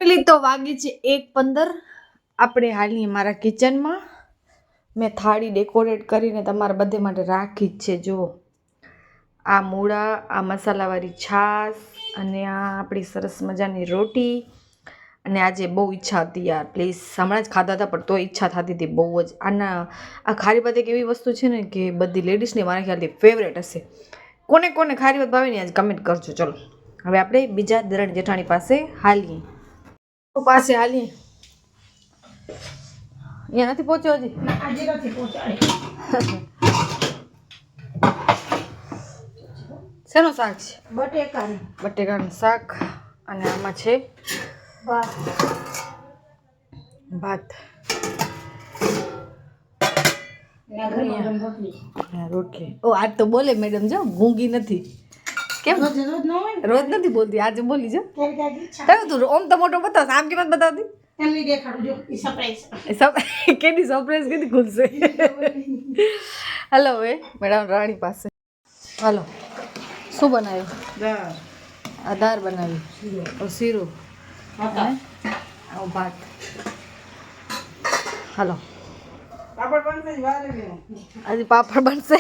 પેલી તો વાગી છે 1:15. આપણે હાલની મારા કિચનમાં મેં થાળી ડેકોરેટ કરીને તમારા બધે માટે રાખી જ છે. જો આ મૂળા, આ મસાલાવાળી છાશ અને આ આપણી સરસ મજાની રોટી. અને આજે બહુ ઈચ્છા હતી યાર, પ્લીઝ હમણાં જ ખાધા હતા પણ તો ઈચ્છા થતી હતી બહુ જ. આ ખારી ભાત એક એવી વસ્તુ છે ને કે બધી લેડીઝની મારા ખ્યાલથી ફેવરેટ હશે. કોને કોને ખારી ભાત ભાવે ને આજ કમેન્ટ કરજો. ચલો હવે આપણે બીજા દરણ જેઠાણી પાસે હાલીએ. અહીંયા નથી પહોંચ્યો હજી. આજે નથી પહોંચાડે. શેનું શાક છે? બટેકાનું. બટેકાનું શાક. અને આમાં છે ભાત. રોટલી. ઓ આજ તો બોલે મેડમ, જો મૂંગી નથી. કેમ રોજ નથી બોલતી, આજે બોલી જો. કયું તું ઓમ તો મોટો બતાવ, આમ કેમ બતાવતી? એમની દેખાડું જો સરપ્રાઈઝ. કેની સરપ્રાઈઝ કેની ખુલશે? હાલો હવે મેડમ રાણી પાસે. હાલો, શું બનાવ્યું? દાળ બનાવી, શીરું, ભાત. હાલો પાપડ બનશે. હજી પાપડ બનશે.